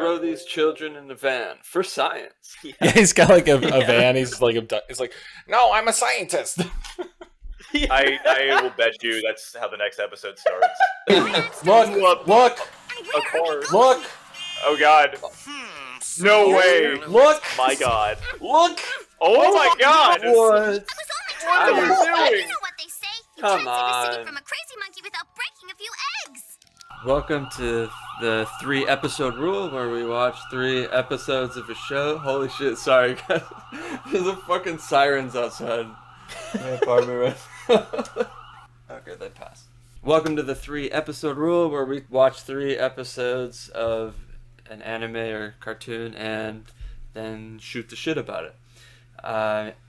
throw these children in the van for science. Yeah, he's got like a van. He's like, no, I'm a scientist. I will bet you that's how the next episode starts. Look! A car. Look! Oh God! No way! Look! My God! Look! Oh my God! What? What are you You doing? know what they say. You Come can't save a city on. from a crazy monkey without breaking a few eggs. Welcome to the 3-episode rule, where we watch 3 episodes of a show. Holy shit! Sorry, guys. There's a fucking sirens outside my apartment right now. Okay, they passed. Welcome to the 3-episode rule, where we watch 3 episodes of an anime or cartoon and then shoot the shit about it.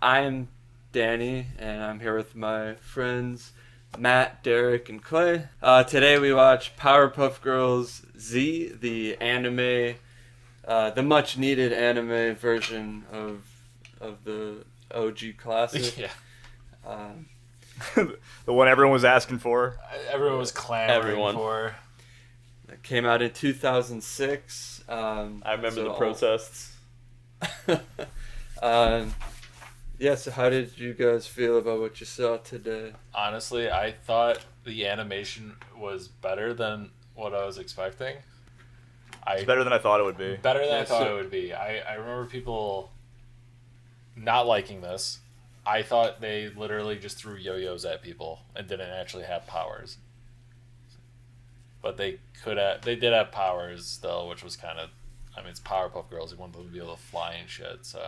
I'm Danny, and I'm here with my friends Matt, Derek, and Clay. Today we watch Powerpuff Girls Z, the anime, the much needed anime version of the OG classic. Yeah. The one everyone was asking for. Everyone was clamoring for. It came out in 2006. I remember so the protests. Yeah, so how did you guys feel about what you saw today? Honestly, I thought the animation was better than what I was expecting. It's better than I thought it would be. Better than I thought it would be. I remember people not liking this. I thought they literally just threw yo-yos at people and didn't actually have powers. But they did have powers still, which was kind of, I mean, it's Powerpuff Girls. You want them to be able to fly and shit, so.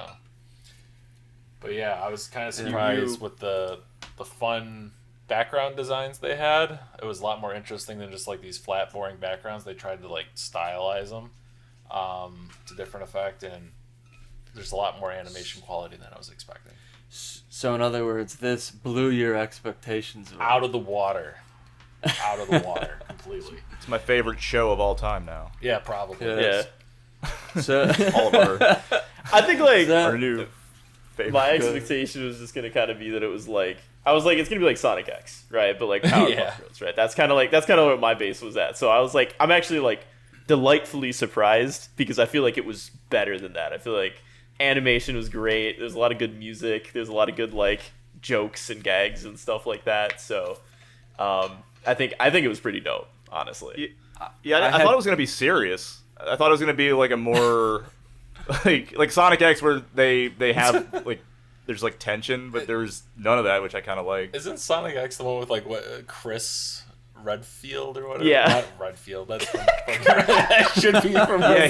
But yeah, I was kind of surprised with the fun background designs they had. It was a lot more interesting than just like these flat, boring backgrounds. They tried to like stylize them to different effect, and there's a lot more animation quality than I was expecting. So in other words, this blew your expectations away. Out of the water. Out of the water completely. It's my favorite show of all time now. Yeah, probably. Yeah. So All of our, I think like our new favorite. my expectation was just gonna kind of be that it was like I was like it's gonna be like Sonic X, right? But like Powerpuff Yeah. Girls, right? That's kind of what my base was at. So I was like, I'm actually like delightfully surprised because I feel like it was better than that. I feel like animation was great. There's a lot of good music. There's a lot of good like jokes and gags and stuff like that. So I think it was pretty dope, honestly. Yeah, I thought it was gonna be serious. I thought it was gonna be like a more like Sonic X, where they have like there's like tension, but there's none of that, which I kind of like. Isn't Sonic X the one with like what Chris Redfield or whatever? Yeah. Not Redfield. That's from that should be from Yeah,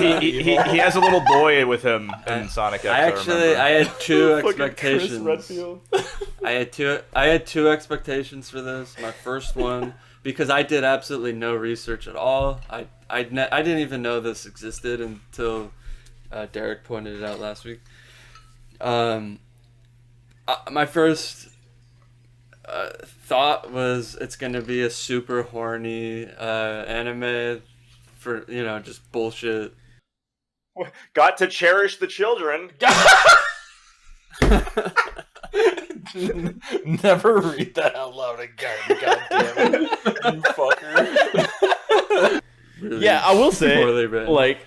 he has a little boy with him in Sonic X. I had 2 Fucking Chris expectations. Redfield. I had two expectations for this. My first one, because I did absolutely no research at all. I didn't even know this existed until Derek pointed it out last week. My first thought was it's gonna be a super horny anime for just bullshit. Got to cherish the children. Never read that out loud again. God damn it, you fucker. Really Yeah, I will say, poorly written. like,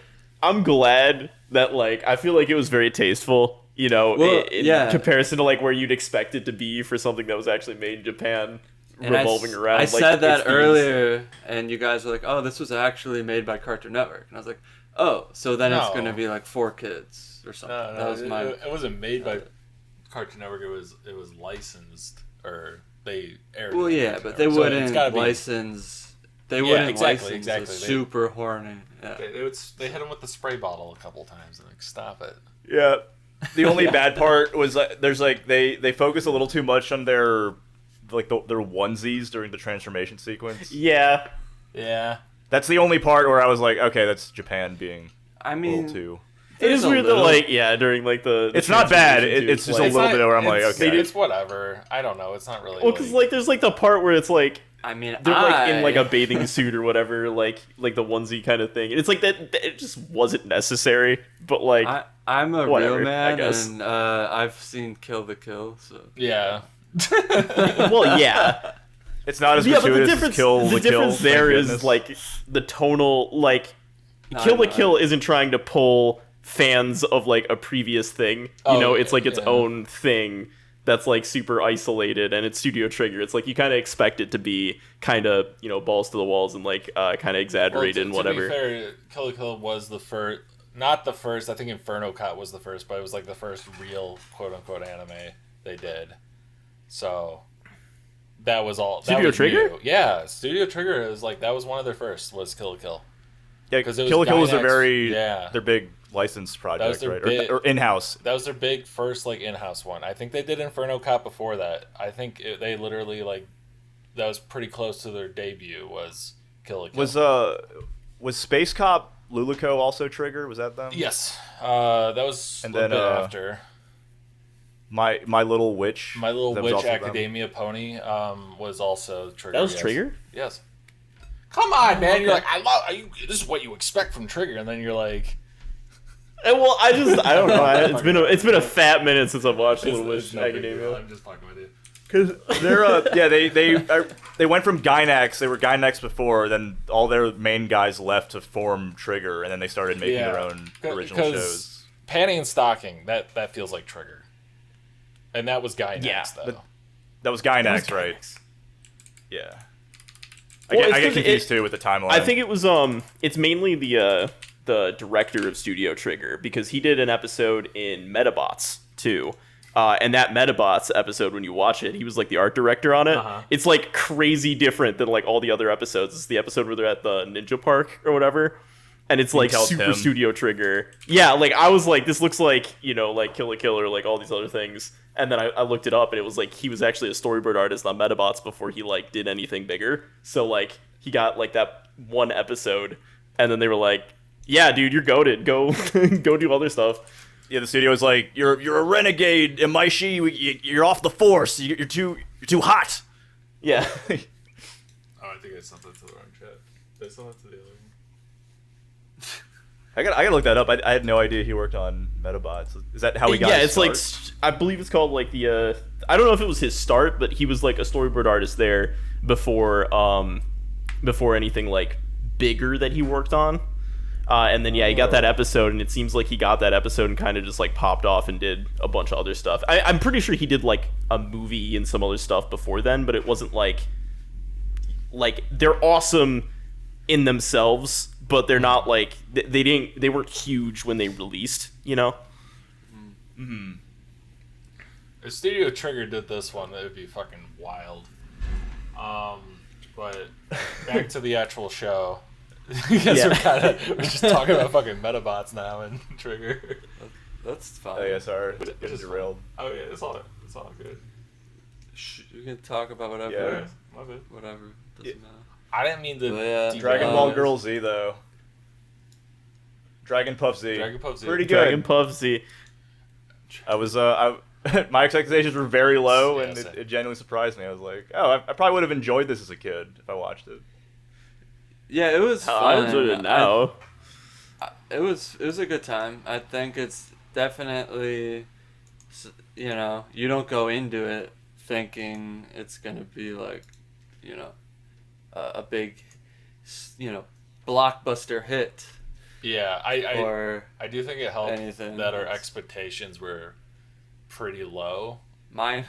I'm glad that, like, I feel like it was very tasteful, Well, in comparison to, like, where you'd expect it to be for something that was actually made in Japan, And revolving around, I like, said that its themes. earlier, and you guys were like, "Oh, this was actually made by Cartoon Network," and I was like, "Oh, so then it's No. gonna be like 4 kids or something." No, that was my. it wasn't made by Cartoon Network. It was licensed, or they aired. Well, it on yeah, Cartoon but they Network. So it's wouldn't gotta be- license. They Yeah, wouldn't exactly, license exactly. a super horny. Yeah. They hit him with the spray bottle a couple times and like, stop it. Yeah. The only bad part was there's like they focus a little too much on their onesies during the transformation sequence. Yeah. Yeah. That's the only part where I was like, okay, that's Japan being I a mean, little too. It is There's a weird that, little- like, during, like, the It's not bad. transformation It's too, just a like- little bit where I'm like, It's- okay. It's whatever. I don't know. It's not really. Well, because, like, there's, like, the part where it's, like, I mean, they're, like, in, like, a bathing suit or whatever, like the onesie kind of thing. And it's, like, that it just wasn't necessary, but, like... I'm a whatever, real man, I guess. and I've seen Kill the Kill, so Yeah. Well, yeah. It's not as Yeah, but gratuitous the as difference, Kill the the Kill. difference there thank is goodness. like the tonal, like Kill the Kill isn't trying to pull fans of like a previous thing. It's like its own thing that's like super isolated, and it's Studio Trigger. It's like you kind of expect it to be kind of balls to the walls and like kind of exaggerated and whatever. To be fair, Kill la Kill was the first, not the first. I think Inferno Cop was the first, but it was like the first real quote unquote anime they did. So that was all. Studio Trigger? New. Yeah, Studio Trigger is like that was one of their first. Was Kill la Kill. Yeah, because Kill la Kill was their big licensed project, right? Or in-house. That was their big first like in-house one. I think they did Inferno Cop before that. I think they literally like that was pretty close to their debut. Was Kill la Kill. Was Space Cop Luluco also Trigger? Was that them? Yes, that was a bit after. My Little Witch. My Little Witch Academia Pony was also Trigger. That was Trigger? Yes. Come on, man! You're like, this is what you expect from Trigger, and then you're like, well, I don't know. It's been a fat minute since I've watched Little Witch Academia. I'm just fucking with you. Because they're they went from Gynax. They were Gynax before. Then all their main guys left to form Trigger, and then they started making their own original shows. Panty and Stocking, that feels like Trigger, and that was Gynax though. That was Gynax, right? Yeah. I get confused too with the timeline. I think it was it's mainly the director of Studio Trigger, because he did an episode in Metabots too. And that Metabots episode, when you watch it, he was like the art director on it. It's like crazy different than like all the other episodes. It's the episode where they're at the ninja park or whatever, and it's like super Studio Trigger. Yeah, like I was like, this looks like like Kill la Kill or like all these other things. And then I looked it up, and it was like he was actually a storyboard artist on Metabots before he like did anything bigger. So like he got like that one episode, and then they were like, "Yeah, dude, you're goated. Go go do other stuff." Yeah, the studio was like, "You're a renegade, Imaishi. You're off the force. You're too hot." Yeah. Oh, I think I sent that to the wrong chat. Did I send that to the other one? I gotta look that up. I had no idea he worked on Metabots. Is that how he got? Yeah, his it's start? like I believe it's called like the. I don't know if it was his start, but he was like a storyboard artist there before anything like bigger that he worked on. And then he got that episode, and it seems like he got that episode and kind of just like popped off and did a bunch of other stuff. I'm pretty sure he did like a movie and some other stuff before then, but it wasn't like they're awesome in themselves, but they're not like they weren't huge when they released, Mm-hmm. If Studio Trigger did this one, it would be fucking wild. But back to the actual show. Because we're just talking about fucking Metabots now and Trigger. That's fine. Oh yeah, sorry. Getting derailed. Oh yeah, it's all good. You can talk about whatever. Yeah. My bad. Whatever. Doesn't matter. I didn't mean to. Dragon Ball Girl Z though. Dragon Puff Z. Pretty good. Dragon Puff Z. I was my expectations were very low, and it genuinely surprised me. I was like, oh, I probably would have enjoyed this as a kid if I watched it. Yeah, it was fun. I enjoyed it now. It was a good time. I think it's definitely, you don't go into it thinking it's gonna be like, a big, blockbuster hit. Yeah, I do think it helped anything that our expectations were pretty low. Mine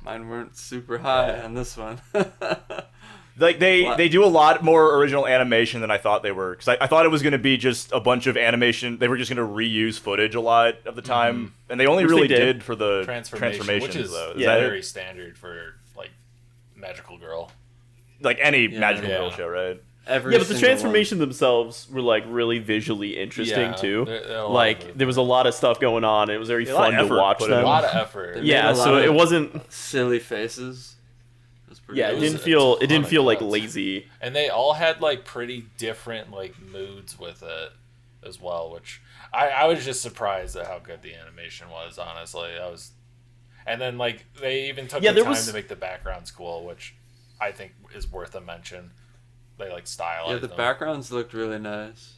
weren't super high on this one. Like they do a lot more original animation than I thought they were, because I thought it was going to be just a bunch of animation. They were just going to reuse footage a lot of the time, and they only really did for the transformations, which is though. very standard for like Magical Girl, like any Magical Girl show, right? But the transformation themselves were like really visually interesting too. Like there was a lot of stuff going on. It was very fun to watch them. A lot of effort. Yeah, so it wasn't silly faces. It didn't feel like lazy. And they all had like pretty different like moods with it as well, which I was just surprised at how good the animation was, honestly. And then like they even took the time to make the backgrounds cool, which I think is worth a mention. They like stylized the backgrounds looked really nice.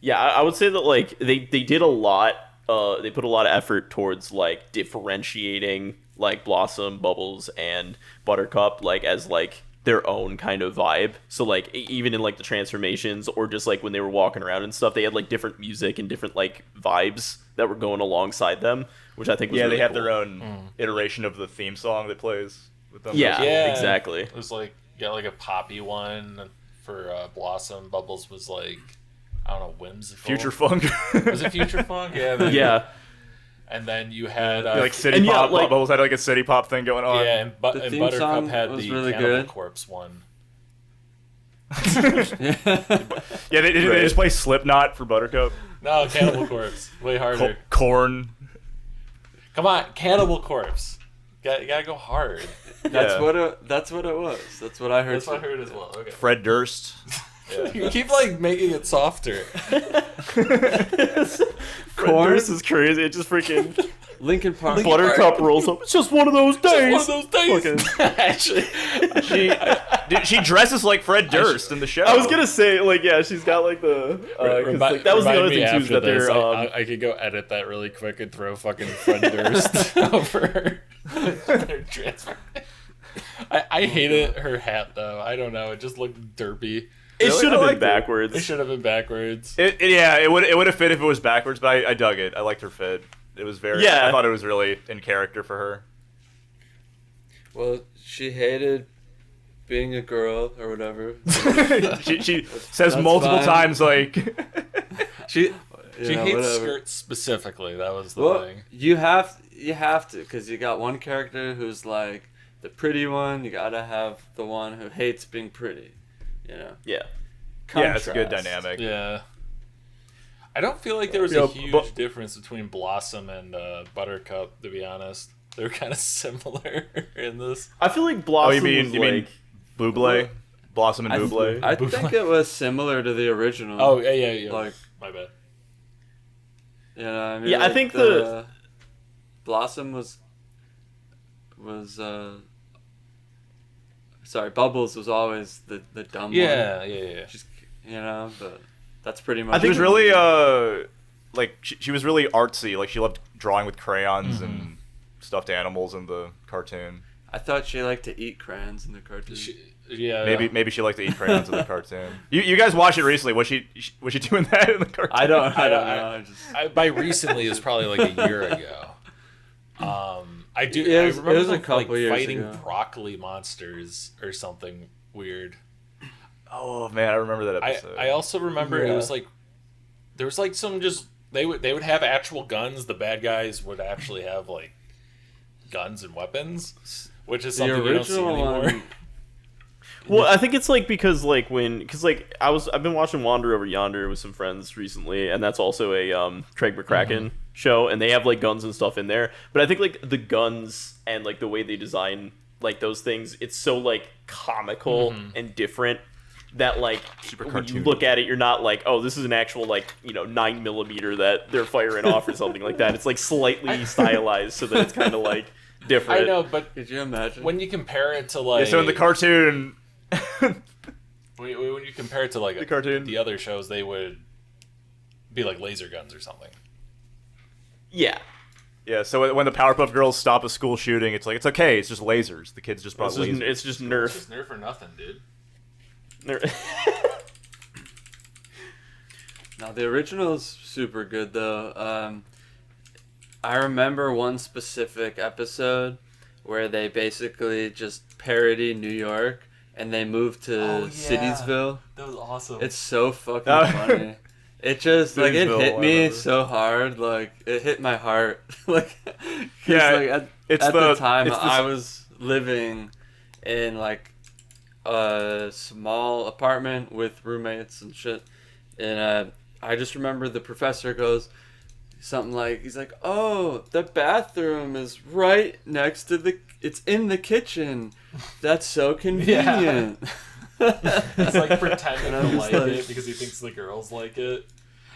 Yeah, I would say that like they did a lot. They put a lot of effort towards like differentiating like Blossom, Bubbles, and Buttercup like as like their own kind of vibe. So like even in like the transformations or just like when they were walking around and stuff, they had like different music and different like vibes that were going alongside them, which I think was really they have cool. their own iteration of the theme song that plays with them. Yeah, exactly. It was like like a poppy one for Blossom. Bubbles was like, I don't know, whimsical. Future funk. Was it Future Funk? Yeah. Yeah. And then you had like city pop. Bubbles had like a city pop thing going on. Yeah, and theme Buttercup song had was the really Cannibal good. Corpse one. Yeah, they just play Slipknot for Buttercup. No, Cannibal Corpse, way harder. Corn. Come on, Cannibal Corpse. You gotta go hard. That's what it was. That's what I heard. That's what I heard as well. Okay. Fred Durst. You keep like making it softer. Corn. This is crazy. It just freaking Linkin Park. Buttercup rolls up. It's just one of those days. One of those days. Actually, She dresses like Fred Durst in the show. I was gonna say, like, yeah, she's got like the. 'Cause, like, that was the other thing too, is that they're. I could go edit that really quick and throw fucking Fred Durst over their transfer. I hated her hat though. I don't know. It just looked derpy. It Really? should have I been liked it. backwards. It should have been backwards. It would have fit if it was backwards, but I dug it. I liked her fit. It was very. Yeah. I thought it was really in character for her. Well, she hated being a girl or whatever. she says That's multiple fine. times like She She hates whatever. skirts specifically. That was the Well, thing. you have to, because you got one character who's like the pretty one. You gotta have the one who hates being pretty. You know. Yeah. yeah, it's a good Contrast. dynamic. Yeah. I don't feel like there was You a know, huge but- difference between Blossom and Buttercup, to be honest. They're kind of similar in this. I feel like Blossom Oh, you mean was Buble, Blossom and I- Buble? I think it was similar to the original. Oh, yeah. Like, My bad. you know, I mean, Yeah, I like think the- Blossom was sorry, Bubbles was always the dumb one. Yeah. Just, you know, but that's pretty much. She was really like she was really artsy. Like she loved drawing with crayons and stuffed animals in the cartoon. I thought she liked to eat crayons in the cartoon. Yeah. Maybe she liked to eat crayons in the cartoon. You guys watched it recently. Was she doing that in the cartoon? I don't know. By recently, it was probably like a year ago. I do. Yeah, I it remember was a them, couple like, years fighting ago. broccoli monsters or something weird. Oh man, I remember that episode. I also remember it was like there was like some just they would have actual guns. The bad guys would actually have like guns and weapons, which is something we don't see anymore. one. Well, I think it's like because like I've been watching Wander Over Yonder with some friends recently, and that's also a Craig McCracken show, and they have like guns and stuff in there. But I think like the guns and like the way they design like those things, it's so like comical and different that like when you look at it, you're not like, oh, this is an actual like 9mm that they're firing off or something like that. It's like slightly stylized so that it's kind of like different. I know, but Could you imagine? when you compare it to like so in the cartoon, when you compare it to like the cartoon, the other shows, they would be like laser guns or something. Yeah. yeah. So when the Powerpuff Girls stop a school shooting, it's like it's okay. It's just lasers. The kids just brought lasers. It's just It's Nerf. just nerf or nothing, dude. No, the original's super good though. I remember one specific episode where they basically just parody New York and they moved to Citiesville. That was awesome. It's so fucking funny. It just like it Citiesville, hit I me remember. so hard, like it hit my heart. like, 'cause, Yeah, like, at it's the the- time it's the- I was living in like a small apartment with roommates and shit, and I just remember the professor goes something like, he's like, oh, the bathroom is right next to it's in the kitchen. That's so convenient. It's like pretending And I'm to just like like- it because he thinks the girls like it.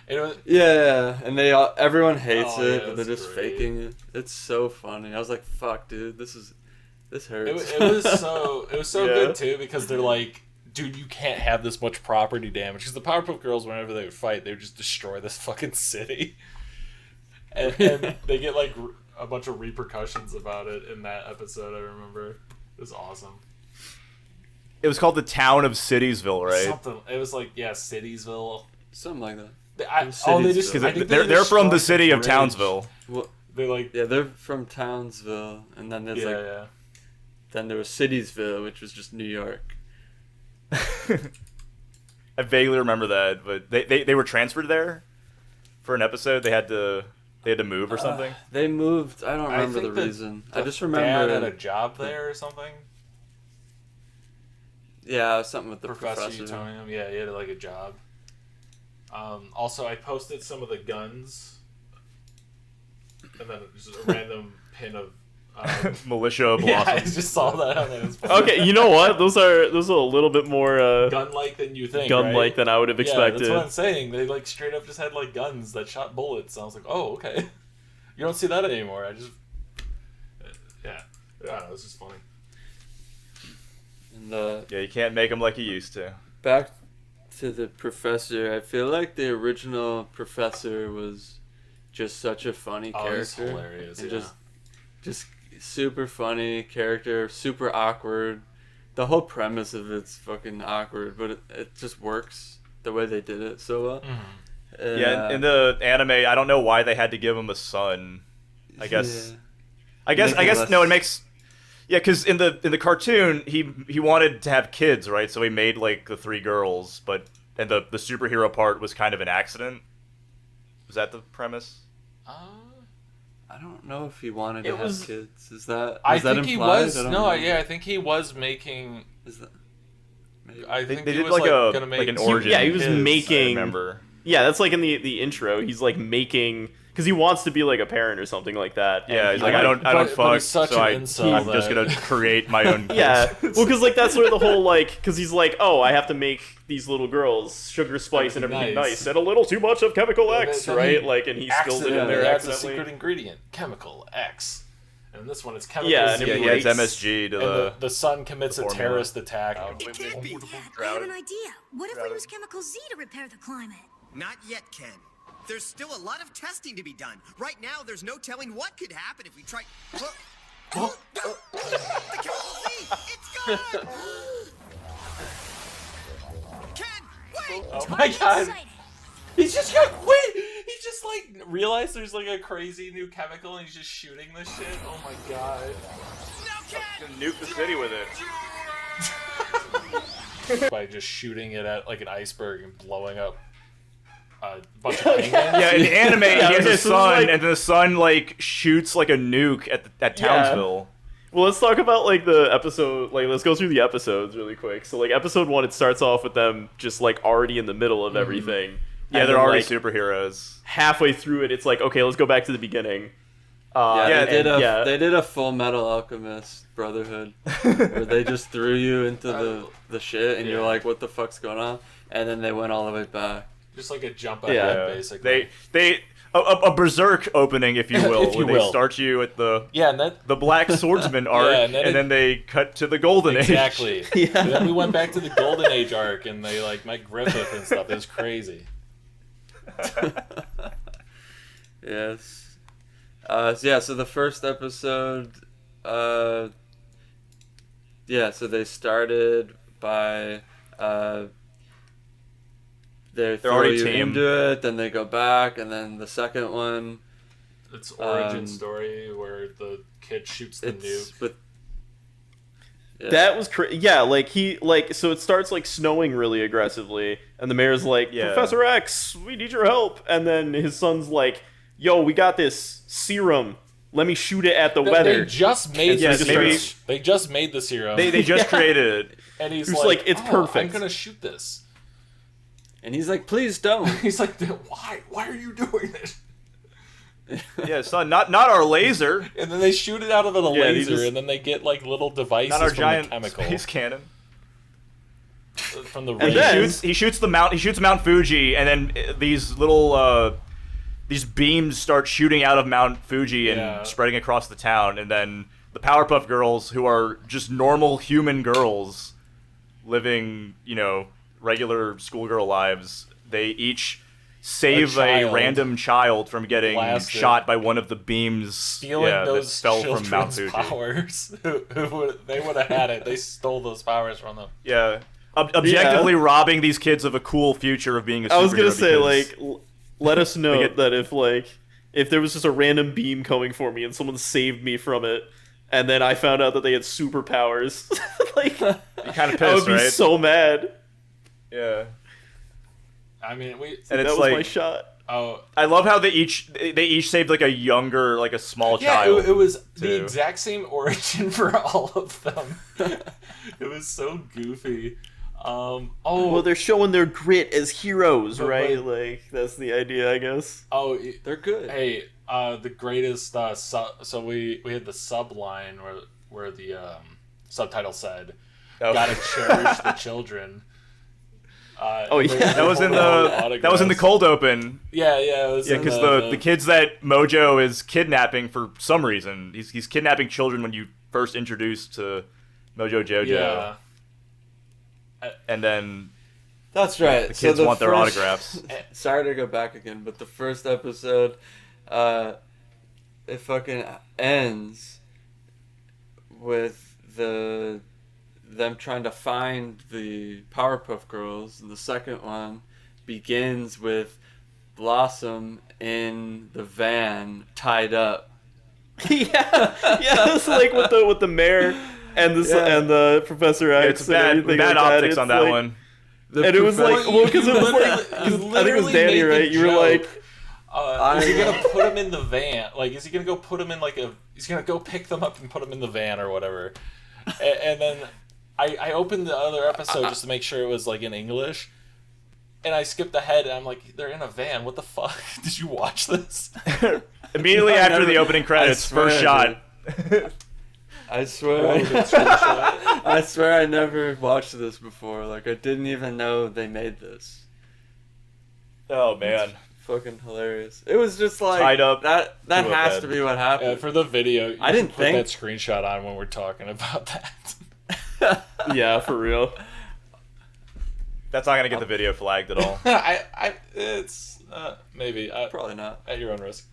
And it was, Yeah, and everyone hates Oh, it, yeah, but they're that's just great. faking it. It's so funny. I was like, fuck, dude, this hurts. it was so Yeah. good too because they're like, dude, you can't have this much property damage because the Powerpuff Girls, whenever they would fight, they would just destroy this fucking city, and they get like a bunch of repercussions about it in that episode. I remember it was awesome. It was called the town of Citiesville, right? Something. It was like something Citiesville. like that. They just Because I think they're from the destroyed city of bridge. Townsville. Well, They like yeah, they're from Townsville, and then there's then there was Citiesville, which was just New York. I vaguely remember that, but they were transferred there for an episode. They had to move or something. They moved. I don't I remember think the the- reason. the I just dad remember. had a job there or something. Yeah, something with the Professor professor. Utonium. Yeah, he had like a job. Also, I posted some of the guns, and then just a random pin of. Militia Yeah, I blossoms. just saw that on his. Okay, you know what? Those are a little bit more Gun-like than you think. gun-like right? than I would have Yeah, expected. that's what I'm saying. They like straight up just had like guns that shot bullets. I was like, oh, okay. You don't see that anymore. I just, yeah, I don't know. It's just funny. And the Yeah, you can't make them like you used to. back to the professor. I feel like the original professor was just such a funny Oh, he's character. hilarious. And Yeah. just super funny character, super awkward. The whole premise of it's fucking awkward, but it just works the way they did it so well. Yeah, in the anime, I don't know why they had to give him a son. I guess. Yeah. I guess. Make it less- No, it makes. Yeah, because in the cartoon, he wanted to have kids, right? So he made like the 3 girls, and the superhero part was kind of an accident. Was that the premise? I don't know if he wanted It to was- have kids. Is that? I is that think he implied? was. I don't No, know. yeah, I think he was making. Is that? Maybe. I think They he did was like a gonna make like an two origin. yeah, he was kids. making- I remember. Yeah, that's like in the intro. He's like making because he wants to be like a parent or something like that. and Yeah, he's he, like, I don't but fuck, he's such so an incel I'm just that- gonna create my own kids. Yeah, well, because like that's where the whole like because he's like, oh, I have to make these little girls sugar spice and everything Nice. nice and a little too much of chemical X, Then right? he Like, and he spills it in accidentally there adds a accidentally. secret ingredient, chemical X, and this one is chemical Yeah, Z. and Yeah, it he adds breaks- MSG to And the son commits the a formula. terrorist attack. It can't be. Dad, I have an idea. What if we use Chemical Z to repair the climate? Not yet, Ken. There's still a lot of testing to be done. Right now, there's no telling what could happen if we try. The Chemical Z! It's gone! Ken, wait! Oh my god! Excited. He's just got wait. He just like realized there's like a crazy new chemical and he's just shooting this shit. Oh my god! No, Ken! nuke the city with it. By just shooting it at like an iceberg and blowing up a bunch of penguins. Yeah, in the anime, Yeah, he has okay, a so son, it's like- and the son like shoots like a nuke at Townsville. Well, let's talk about like the episode. Like, let's go through the episodes really quick. So, like, episode 1, it starts off with them just like already in the middle of everything. Yeah, And they're then, already like, superheroes. halfway through it. It's like, okay, let's go back to the beginning. Yeah, Yeah, they did a Full Metal Alchemist Brotherhood where they just threw you into the shit and you're Yeah. like, what the fuck's going on? And then they went all the way back. Just like a jump Yeah. ahead, basically. They a berserk opening, if you will, If you where will. they start you at the Yeah, and that Black Swordsman arc, and and, then then they cut to the Golden exactly. Age. Yeah. And then we went back to the Golden Age arc, and they like Mike Griffith and stuff. It was crazy. Yes. So the first episode, so they started by, they throw already you teamed. into it, then they go back, and then the second one, It's origin Um, story where the kid shoots the it's nuke. with... Yeah. That was yeah, like so it starts like snowing really aggressively, and the mayor's like, Yeah. Professor X, we need your help, and then his son's like, yo, we got this serum, let me shoot it at the weather. They just made Yeah, the maybe- serum. They just made the serum. They just Yeah. created it. and he's He was like, like, "It's "Oh, perfect." I'm gonna shoot this." And he's like, please don't. He's like, "Why? Why are you doing this?" Yeah, son, not our laser, And then they shoot it out of the Yeah, and he laser, just- and then they get like little devices not our from giant the chemical space cannon. from the And ring. then- He shoots Mount Fuji, and then these little these beams start shooting out of Mount Fuji and Yeah. spreading across the town, and then the Powerpuff Girls, who are just normal human girls living, regular schoolgirl lives, they each save a random child from getting blasted. shot by one of the beams Stealing that those fell from Mount children's Fuji. powers. They would have had it. They stole those powers from them. Yeah. Objectively robbing these kids of a cool future of being a superhero. I was gonna say, because- like, let us know get- that if there was just a random beam coming for me and someone saved me from it, and then I found out that they had superpowers, like, you're kind of I would pissed, be right? so mad. Yeah. I mean, And That it's was like my shot. oh I love how they each saved like a younger, like a small yeah, child. it was too. the exact same origin for all of them. It was so goofy. Well, they're showing their grit as heroes, But, right? like- Like, that's the idea, I guess. They're good. Hey, the greatest so we had the sub line where the subtitle said, Oh. "Gotta cherish the children." Oh, yeah. That was in the cold open. Yeah, it was. Yeah, in because the kids that Mojo is kidnapping for some reason. He's kidnapping children when you first introduced to Mojo Jojo. Yeah. And then That's right. the kids want their autographs. Sorry to go back again, but the first episode, it fucking ends with them trying to find the Powerpuff Girls. And the second one begins with Blossom in the van tied up. yeah, it's like with the mayor and the Professor X It's and everything bad like that. optics It's on that like- one. And it was like, well, because it was like, I think it was Danny, right? You were like, is he gonna put him in the van? Like, is he gonna go put him in he's gonna go pick them up and put them in the van or whatever? And then I opened the other episode just to make sure it was like in English, and I skipped ahead and I'm like, they're in a van. What the fuck? Did you watch this? Immediately after the opening credits, swear first I shot. I swear, I swear I never watched this before. Like, I didn't even know they made this. Oh man. Fucking hilarious. It was just like Tied up that to a has bed. to be what happened. Yeah, for the video, I didn't put think- that screenshot on when we're talking about that. yeah, for real. That's not gonna get the video flagged at all. It's maybe Probably not. at your own risk.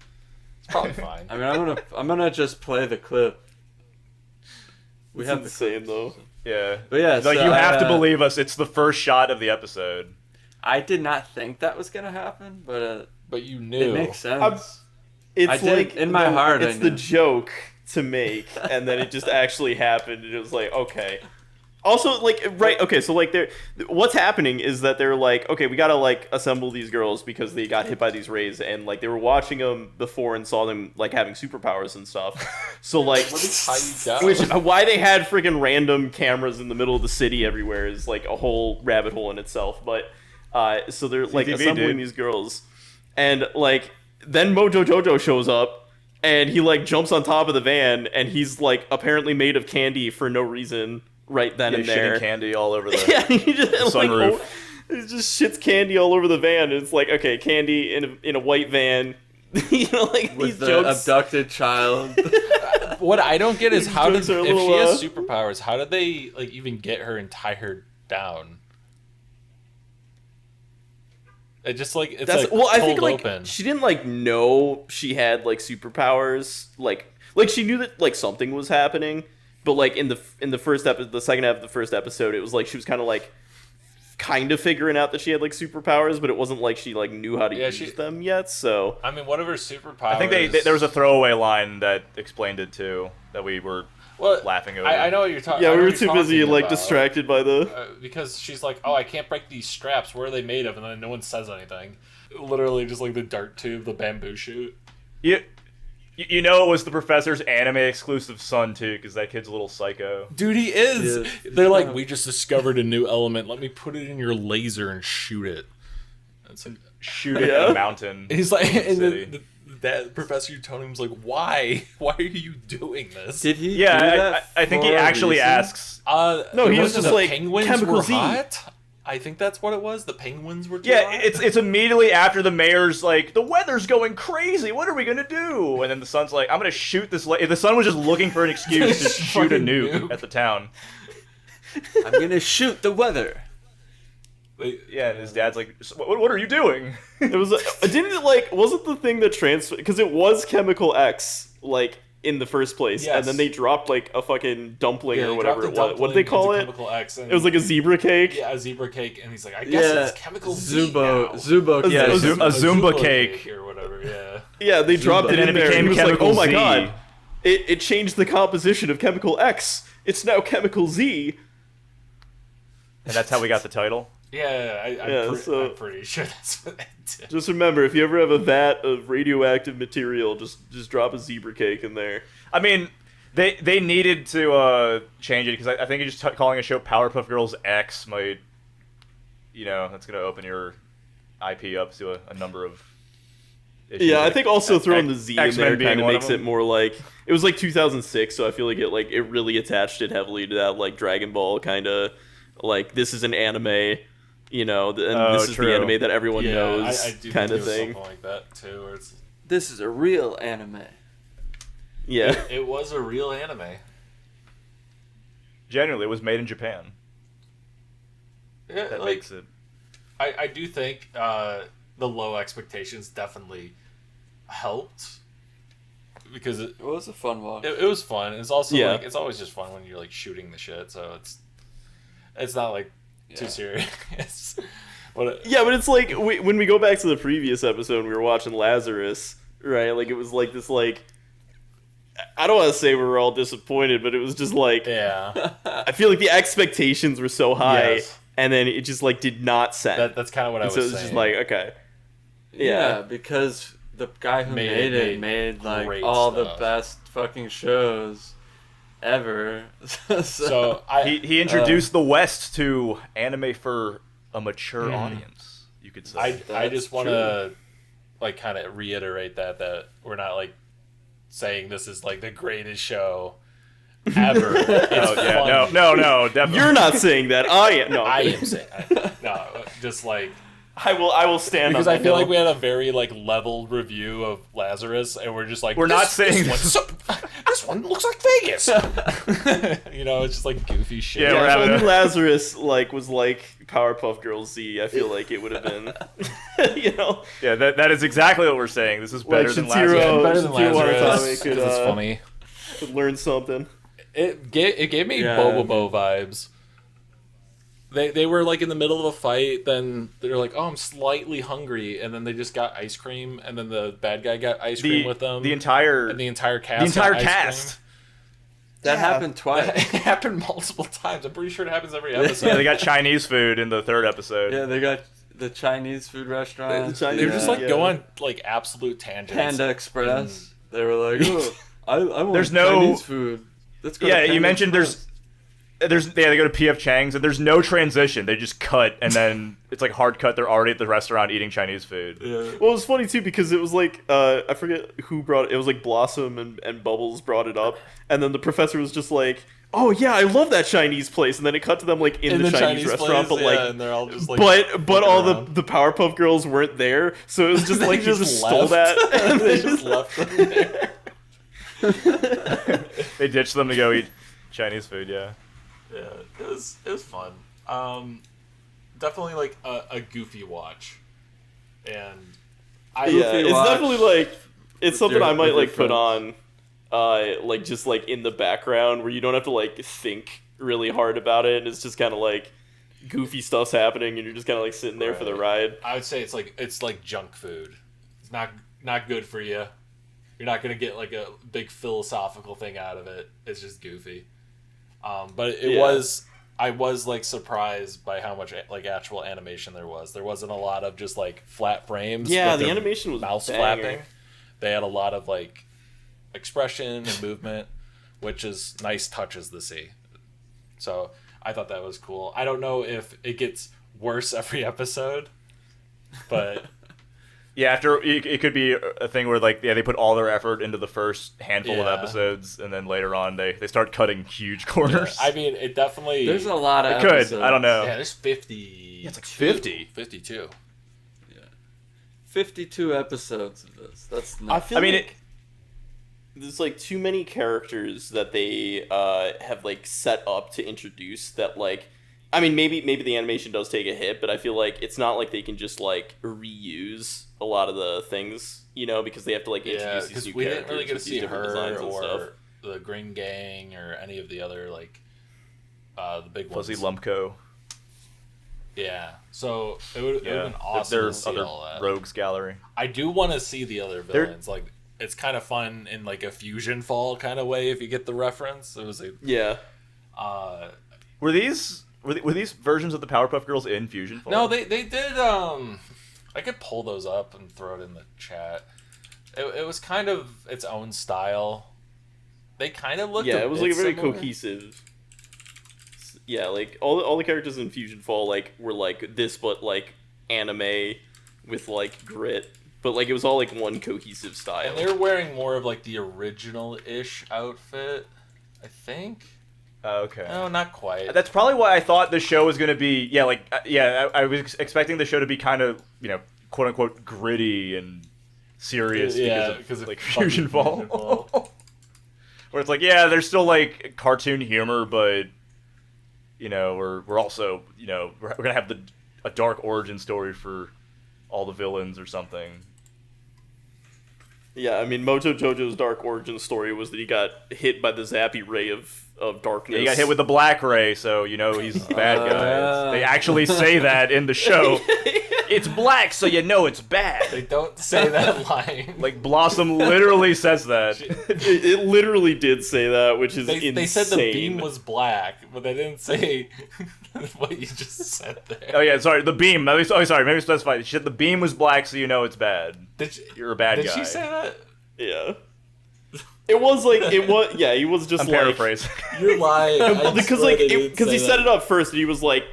It's probably fine. I mean, I'm gonna just play the clip. We It's have the insane, though. Yeah. But yeah, like so you have to I, believe us. It's the first shot of the episode. I did not think that was gonna happen, but But you it knew. makes sense. It's I did- like in my heart, I it's the knew. joke to make, and then it just actually happened, and it was like, okay. Also, like, right, okay, so like, what's happening is that they're like, okay, we gotta like assemble these girls because they got hit by these rays, and like they were watching them before and saw them like having superpowers and stuff. So like, Let me tie you down. which why they had freaking random cameras in the middle of the city everywhere is like a whole rabbit hole in itself. But so they're like CTV, assembling dude. these girls, and like then Mojo Jojo shows up, and he like jumps on top of the van, and he's like apparently made of candy for no reason right then Yeah, and there. shitting candy all over the Yeah, he just like sunroof. he just shits candy all over the van. And it's like, okay, candy in a white van. You know, like With these the jokes. abducted child. What I don't get is These how did jokes are a if little, she has superpowers, how did they like even get her and tie her down? It just like it's That's like well, I cold think like open. she didn't like know she had like superpowers. Like she knew that like something was happening, but like in the first episode, the second half of the first episode, it was like she was kind of figuring out that she had like superpowers, but it wasn't like she like knew how to use them yet. So I mean, what of her superpowers? I think there was a throwaway line that explained it too, that we were laughing over. I know what you're talking. yeah, we were too busy like distracted by the. Because she's like, oh, I can't break these straps. Where are they made of? And then no one says anything. Literally, just like the dart tube, the bamboo shoot. You know it was the professor's anime exclusive son too, because that kid's a little psycho. Dude, he is. Yes. They're like, we just discovered a new element. Let me put it in your laser and shoot it. It's like, Shoot it at a mountain. he's like, in the and city. that professor you told him was like, why? Why are you doing this? Did he? Yeah, do that I think he for a actually reason? asks. No, he it was just the like, penguins Chemical were Z. hot. I think that's what it was. The penguins were too Yeah, hot? it's immediately after the mayor's like, the weather's going crazy. What are we gonna do? And then the son's like, I'm gonna shoot this. The son was just looking for an excuse to shoot a Fucking nuke nuke. at the town. I'm gonna shoot the weather. Yeah, and his dad's like, what are you doing? It was didn't it like wasn't the thing that transferred because it was Chemical X like in the first place, Yes. and then they dropped like a fucking dumpling Yeah, or he whatever dropped it a was. What did they dumpling call into it? Chemical X, and It was like a zebra cake. yeah, a zebra cake, and he's like, I guess it's Chemical Z now. Zubo. Yeah, Yeah, a Zumba cake. or whatever. Yeah. Yeah, they dropped it And then in it there. became And he was like, Chemical oh my Z. god, it changed the composition of Chemical X. It's now Chemical Z. And that's how we got the title. Yeah, I'm pretty sure that's what they did. Just remember, if you ever have a vat of radioactive material, just drop a zebra cake in there. I mean, they needed to change it because I think just calling a show Powerpuff Girls X might, that's going to open your IP up to a number of issues. Yeah, I think also throwing the Z in X-Men there being kind of one makes of it them. more like it was like 2006, so I feel like it really attached it heavily to that like Dragon Ball kind of like this is an anime, and this is true. the anime that everyone Yeah, knows I do kind think of it was thing. something like that too. Where it's, This is a real anime. Yeah, it was a real anime. Generally, it was made in Japan. Yeah, That like, makes it. I do think the low expectations definitely helped because It was a fun watch. it was fun. It's also Yeah. like it's always just fun when you're like shooting the shit. So it's not like too Yeah. serious. What? yeah, but it's like when we go back to the previous episode, we were watching Lazarus, right? Like it was like this like. I don't want to say we were all disappointed, but it was just like Yeah, I feel like the expectations were so high, Yes. and then it just like did not set. that's kind of what I And was so it was saying. just like okay, Yeah, because the guy who made like great all the stuff. best fucking shows ever. So He introduced the West to anime for a mature audience, you could say. I That's just want to like kind of reiterate that we're not like saying this is like the greatest show ever. It's funny. no, definitely. you're not saying that. I am. No, I am saying no, just like I will stand because on I that feel hill. like we had a very like leveled review of Lazarus, and we're just like We're not saying this one looks like Vegas. It's just like goofy shit. Yeah, Yeah, we're if having only a- Lazarus like was like Powerpuff Girls Z, I feel like it would have been, Yeah, that is exactly what we're saying. This is better than last Shintaro- year. better than Shintaro Lazarus. Watanabe could, 'Cause it's funny. could learn something. It gave me Yeah. Bobobo vibes. They were like in the middle of a fight, then they're like, "Oh, I'm slightly hungry," and then they just got ice cream, and then the bad guy got ice cream with them. The entire and the entire cast. the entire got ice cast. that happened cream. twice. It happened multiple times. I'm pretty sure it happens every Yeah, episode. they got Chinese food in the third episode. Yeah, they got the Chinese food restaurant. The Chinese- They're just like Yeah. go on like absolute tangents. Panda Express. They were like, oh, I want There's no- Chinese food. Let's go to Yeah, you Panda mentioned Express. they go to PF Chang's and there's no transition. They just cut and then it's like hard cut. They're already at the restaurant eating Chinese food. Yeah. Well, it was funny too because it was like I forget who brought it. It was like Blossom and Bubbles brought it up, and then the professor was just like, "Oh yeah, I love that Chinese place," and then it cut to them like in the Chinese restaurant, place, but like. yeah, and they're all just like, But all around. the Powerpuff Girls weren't there, so it was just They like you just just stole left. that. And they just left them there. They ditched them to go eat Chinese food. Yeah. Yeah, it was fun. Definitely like a goofy watch, and I Yeah, it's watch definitely like it's something I might with your like put friends. on, like just like in the background where you don't have to like think really hard about it, and it's just kind of like goofy stuff's happening, and you're just kind of like sitting there for the ride. I would say it's like junk food. It's not good for you. You're not gonna get like a big philosophical thing out of it. It's just goofy. But I was like surprised by how much like actual animation there was. There wasn't a lot of just like flat frames. Yeah, with the their animation was mouse banger. flapping. They had a lot of like expression and movement, which is nice touches to see. So I thought that was cool. I don't know if it gets worse every episode, but Yeah, after it could be a thing where like they put all their effort into the first handful of Yeah. episodes, and then later on they start cutting huge corners. I mean, it definitely. There's a lot of It could. episodes. I don't know. Yeah, there's 50. it's like 50. 52. 52 episodes of this. That's I nuts. feel I mean, like there's like too many characters that they have like set up to introduce that like I mean, maybe the animation does take a hit, but I feel like it's not like they can just like reuse a lot of the things, because they have to like introduce these new we characters. didn't really get to with these see different her designs and stuff. or the Green Gang or any of the other like the big Fuzzy ones. Lumpco. Yeah, so it would have been awesome to see all that. Rogues gallery. I do want to see the other villains. Like, it's kind of fun in like a Fusion Fall kind of way if you get the reference. It was a Were these versions of the Powerpuff Girls in Fusion Fall? No, they did. I could pull those up and throw it in the chat. It was kind of its own style. They kind of looked. Yeah, it was like very similar. cohesive. Yeah, like all the characters in Fusion Fall like were like this, but like anime with like grit. But like it was all like one cohesive style. And they're wearing more of like the original-ish outfit, I think. Okay. No, not quite. That's probably why I thought the show was going to be, I was expecting the show to be kind of, quote unquote gritty and serious because of like Fusion Fall. Where it's like, there's still like cartoon humor, but we're also, we're going to have a dark origin story for all the villains or something. Yeah, I mean, Mojo Jojo's dark origin story was that he got hit by the zappy ray of darkness. Yeah, he got hit with the black ray, so he's the bad guy. They actually say that in the show. It's black, so it's bad. They don't say that line. Like, Blossom literally says that. It literally did say that, which is insane. They said the beam was black, but they didn't say what you just said there. Oh, yeah, sorry, the beam. Maybe specify. She said the beam was black, so it's bad. You're a bad guy. Did she say that? Yeah. It was like, he was just I'm like... paraphrasing. You're lying. Because he said it up first, and he was like,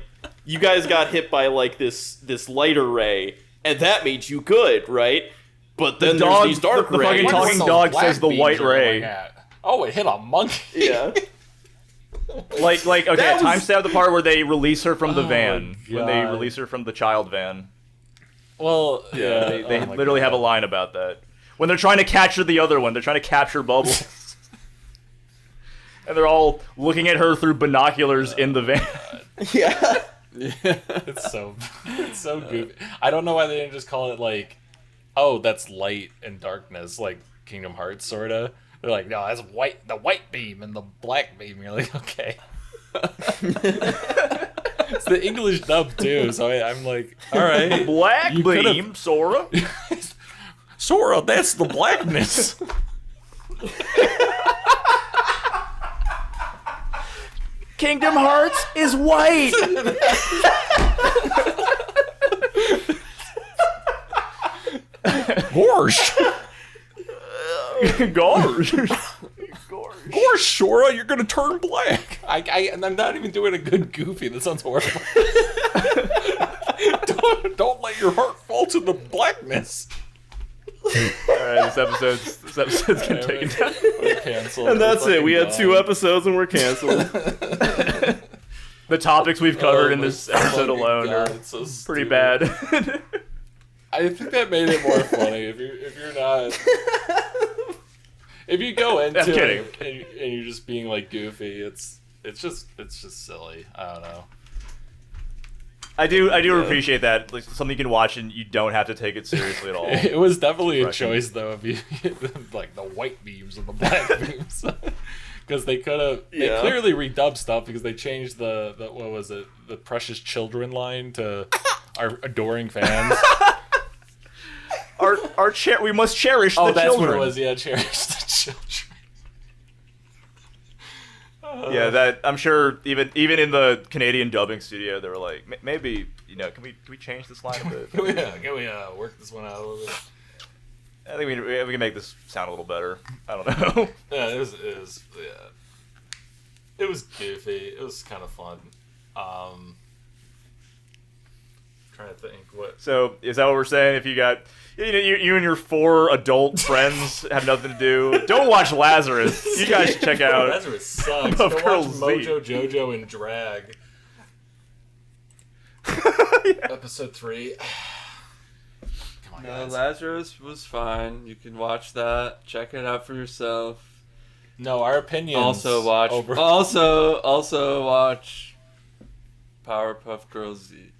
you guys got hit by like this lighter ray, and that made you good, right? But then there's these dark the rays. fucking talking dog says the white ray. Oh, it hit a monkey. Yeah. like okay, timestamp the part where they release her from the Oh van. my When they God. release her from the child van. Well, yeah. They literally have a line about that. When they're trying to capture the other one, they're trying to capture Bubbles. And they're all looking at her through binoculars in the van. Yeah. It's so goofy. I don't know why they didn't just call it like, oh, that's light and darkness, like Kingdom Hearts, sorta. They're like, no, that's the white beam and the black beam. You're like, okay. It's the English dub too, so I'm like, all right. Black You beam, Sora. Sora, that's the blackness. Kingdom Hearts is white. Gorsh. Gosh. Sora, you're gonna turn black. I'm not even doing a good Goofy. That sounds horrible. don't let your heart fall to the blackness. Alright, this episode's getting taken down. We're canceled. And that's it. We had done. 2 episodes and we're canceled. The topics we've covered in my this episode fucking alone God, are it's so pretty stupid. bad. I think that made it more funny. If you're not, if you go into I'm kidding. it and you're just being like goofy, it's just silly. I don't know. I do appreciate that. Like, something you can watch and you don't have to take it seriously at all. It was definitely a Refreshing. choice though. If you like the white beams and the black beams, because they could have they clearly redubbed stuff because they changed the what was it, the Precious Children line to our adoring fans. We must cherish Oh, the that's children. what it was. Yeah, cherish the children. Yeah, that I'm sure even in the Canadian dubbing studio they were like, maybe can we change this line a bit? Can we work this one out a little bit? I think we can make this sound a little better. I don't know. Yeah, it was it was goofy. It was kind of fun. Trying to think what. So is that what we're saying? If you got you and your 4 adult friends have nothing to do, don't watch Lazarus. You guys should check out. Lazarus sucks. Puff Go watch Girls Z. Mojo Jojo in drag. Episode 3. Come on, No, guys. Lazarus was fine. You can watch that. Check it out for yourself. No, our opinions. Also watch. Over. Also watch Powerpuff Girls Z.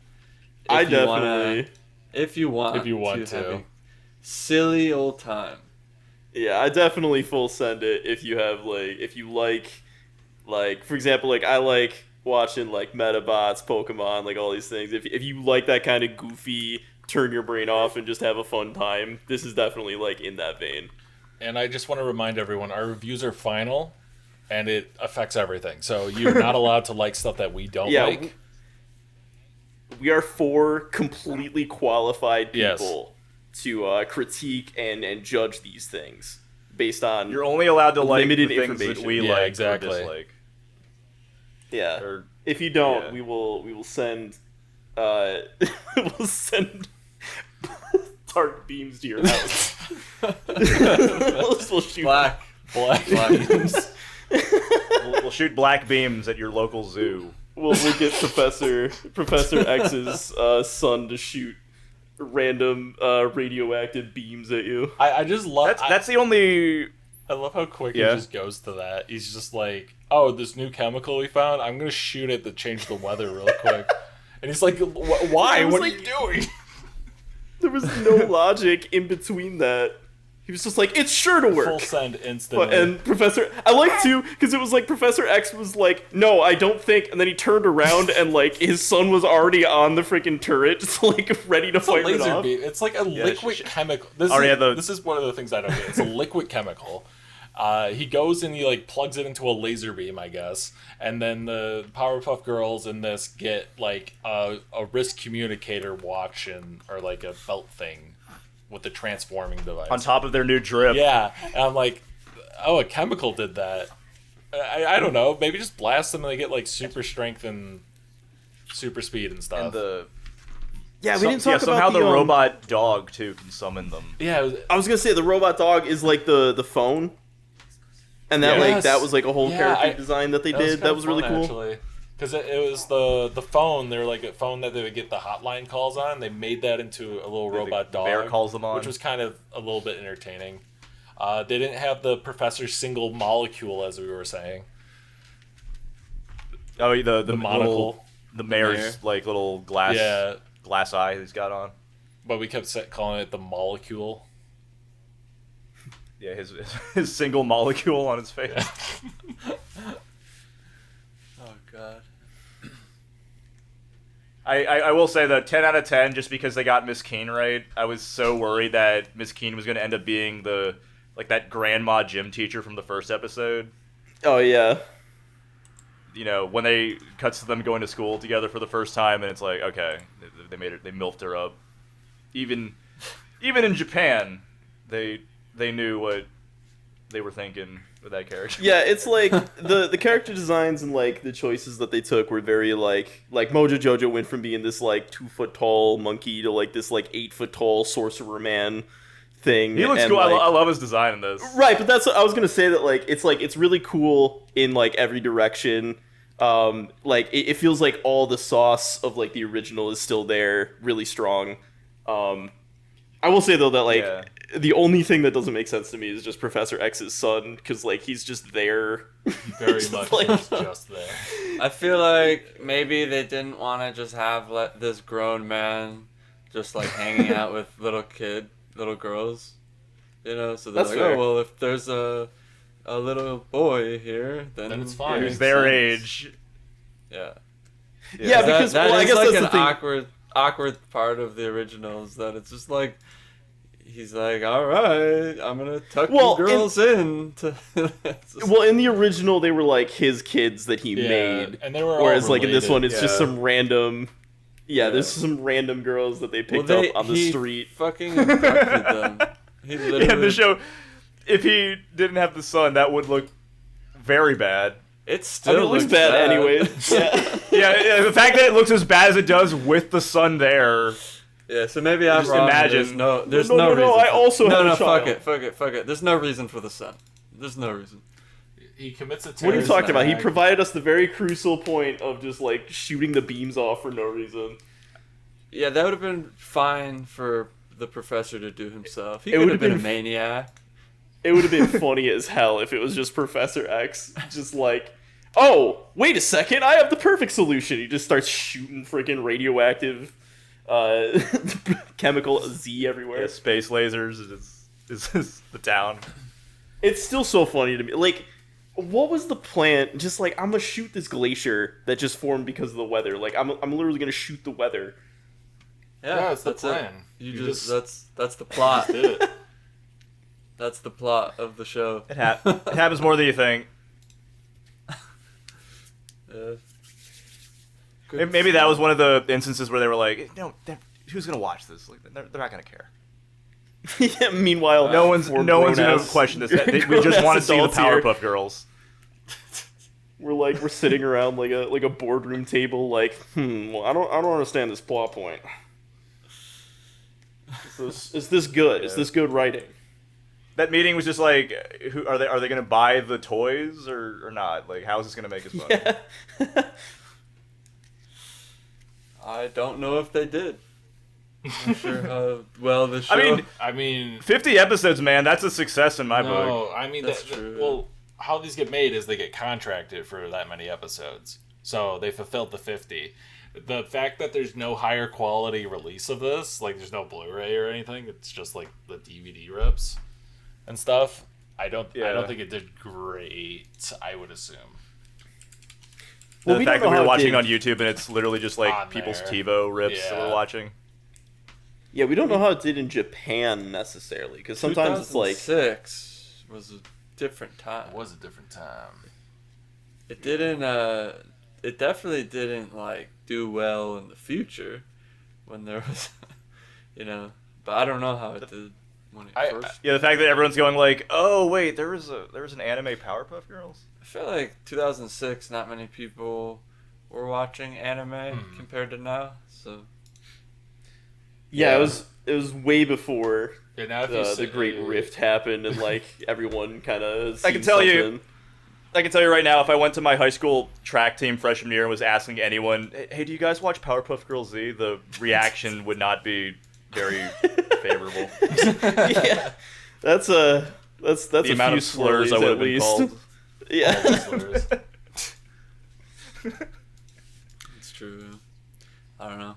If you want to have a silly old time. Yeah, I definitely full send it if you have if you like for example, I like watching Metabots, Pokemon, all these things. If you like that kind of goofy, turn your brain off and just have a fun time, this is definitely in that vein. And I just want to remind everyone, our reviews are final, and it affects everything. So you're not allowed to like stuff that we don't like. We are 4 completely qualified people to critique and judge these things based on You're only allowed to like limited the things information. that we Yeah, like exactly. or dislike. Yeah. Or- if you don't, yeah. we will send we'll send dark beams to your house. we'll shoot Black. Black. We'll shoot black beams at your local zoo. We'll get Professor X's son to shoot random radioactive beams at you. I just love... That's the only... I love how quick Yeah. he just goes to that. He's just like, oh, this new chemical we found, I'm going to shoot it to change the weather real quick. And he's like, why? What are you doing? There was no logic in between that. He was just like, it's sure to work. Full send instantly. And I like too, because it was Professor X was like, no, I don't think, and then he turned around and his son was already on the freaking turret, just ready to It's a fire it laser off. beam. It's like a liquid chemical. This is one of the things I don't get. It's a liquid chemical. He goes and he plugs it into a laser beam, I guess, and then the Powerpuff Girls in this get a wrist communicator watch or a belt thing with the transforming device On top of their new drip. Yeah, and I'm like, oh, a chemical did that. I don't know. Maybe just blast them and they get super strength and super speed and stuff. And the... Yeah, we didn't talk about somehow the robot dog, too, can summon them. Yeah, I was gonna say the robot dog is the phone. And that that was a whole character design that they did. That was really cool. Actually. Because it was the phone. They were a phone that they would get the hotline calls on. They made that into a little robot dog. Bear calls them on. Which was kind of a little bit entertaining. They didn't have the professor's single molecule, as we were saying. Oh, the monocle. The mayor's little glass eye he's got on. But we kept calling it the molecule. Yeah, his single molecule on his face. Oh god. I will say though, 10 out of 10 just because they got Miss Keene right. I was so worried that Miss Keene was going to end up being the that grandma gym teacher from the first episode. Oh yeah. You know, when they cuts to them going to school together for the first time, and it's like, okay, they made it. They milfed her up. Even in Japan, they knew what they were thinking with that character. Yeah, it's the character designs and the choices that they took were very like Mojo Jojo went from being this 2-foot tall monkey to this 8-foot tall sorcerer man thing. He looks and, cool. I love his design in this. Right, but that's I was gonna say that it's really cool in every direction. It feels like all the sauce of the original is still there, really strong. I will say though that the only thing that doesn't make sense to me is just Professor X's son, because he's just there. Very much is just there. I feel like maybe they didn't want to just have this grown man just hanging out with little girls, so they're That's fair. oh well, if there's a little boy here, then it's fine. Who's their age. Yeah. Yeah, because that I is guess that's an the thing. awkward part of the original is that it's just he's all right, I'm gonna tuck you girls in. Well, in the original, they were his kids that he made, and they were whereas all in this one, it's Yeah. just some random. Yeah, there's some random girls that they picked up on the street. Fucking abducted them. He literally. Yeah, in the show, if he didn't have the son, that would look very bad. It I still mean, it looks bad anyways. Yeah. Yeah, the fact that it looks as bad as it does with the son there. Yeah, so maybe I'm Just wrong. imagine. There's No, no reason. I also no, have no, a child. fuck it. There's no reason for the son. There's no reason. He commits a What are you terrorist talking about? He act. provided us the very crucial point of just shooting the beams off for no reason. Yeah, that would have been fine for the professor to do himself. He It could would have have been a been- maniac. It would have been funny as hell if it was just Professor X, just oh, wait a second, I have the perfect solution. He just starts shooting freaking radioactive chemical Z everywhere. Yeah, space lasers is the town. It's still so funny to me. Like, what was the plan? Just like, I'm gonna shoot this glacier that just formed because of the weather. Like, I'm literally gonna shoot the weather. Yeah, it's the that's plan. It. You just that's the plot. did it. That's the plot of the show. It happens more than you think. Maybe that was one of the instances where they were like, "No, who's gonna watch this? Like, they're not gonna care." Yeah. Meanwhile, No one's gonna question this. We just want to see the Powerpuff Girls. We're sitting around like a boardroom table. Like, well, I don't understand this plot point. Is this good? Yeah. Is this good writing? That meeting was just like, who are they? Are they gonna buy the toys or not? Like, how is this gonna make us money? Yeah. I don't know if they did. I'm not sure how well the show. I I mean, 50 episodes, man. That's a success in my book. no, I mean That's true. Well, how these get made is they get contracted for that many episodes, so they fulfilled the 50. The fact that there's no higher quality release of this, like there's no Blu-ray or anything, it's just like the DVD rips and stuff. I don't think it did great. I would assume. Well, The we fact don't that know we were how it watching did. on YouTube and it's literally just like On people's there. TiVo rips that Yeah. we're watching. Yeah, we don't know how it did in Japan necessarily, because sometimes it's like 2006 was a different time. It was a different time. It didn't. It definitely didn't like do well in the future when there was, But I don't know how it did when it first. Yeah, the fact that everyone's going like, oh wait, there was an anime Powerpuff Girls. I feel like 2006, not many people were watching anime Hmm. compared to now. So yeah, it was way before Yeah, now if you the Great Rift happened and like everyone kind of. I can tell you right now, if I went to my high school track team freshman year and was asking anyone, hey, do you guys watch Powerpuff Girls Z? The reaction would not be very favorable. Yeah, that's the The amount of slurs I would have been called. Yeah. it's true. I don't know.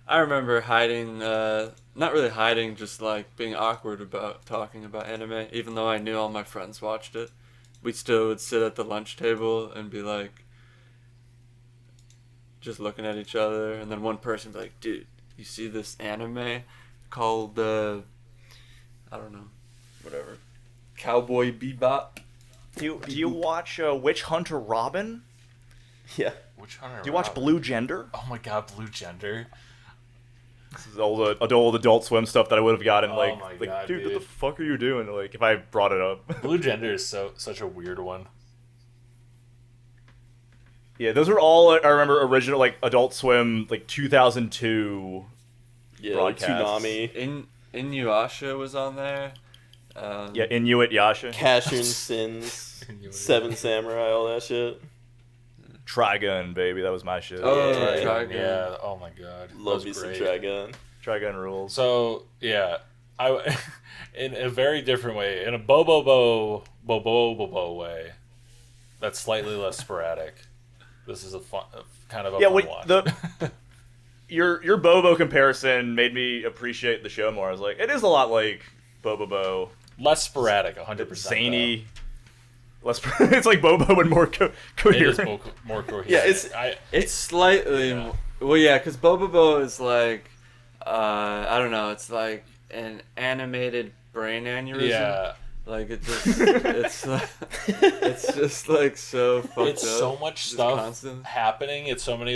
I remember hiding, not really hiding, just like being awkward about talking about anime, even though I knew all my friends watched it. We still would sit at the lunch table and be like, just looking at each other, and then one person would be like, dude, you see this anime called, I don't know, whatever, Cowboy Bebop? Do you watch Witch Hunter Robin? Yeah. Which one? Do you watch Blue Gender? Oh my god, Blue Gender. This is all the old Adult Swim stuff that I would have gotten. Oh like, my like, God, dude, what dude. the fuck are you doing? Like, if I brought it up. Blue Gender is such a weird one. Yeah, those were all I remember original like Adult Swim like 2002. Yeah, like broadcasts. Toonami, Inuyasha was on there. Yeah, Inuit Yasha, Cashin Sins, Seven Samurai, all that shit. Trigun, baby, that was my shit. Oh, Yeah. Trigun. Yeah. Oh my god. Love That me was some great. Dragon. Trigun rules. So yeah, I in a very different way, in a bo way, that's slightly less sporadic. This is a fun, kind of a Yeah, fun wait, watch. Your Bobo comparison made me appreciate the show more. I was like, it is a lot like Bobo. Less sporadic, 100%. Zany. Less. It's like Bobo and more It is coherent. more coherent. Yeah, It's slightly Yeah. well, yeah, because Bobobo is like, I don't know, it's like an animated brain aneurysm. Yeah. Like it just, it's just like so fucked It's up. so much Just stuff constant. happening. It's so many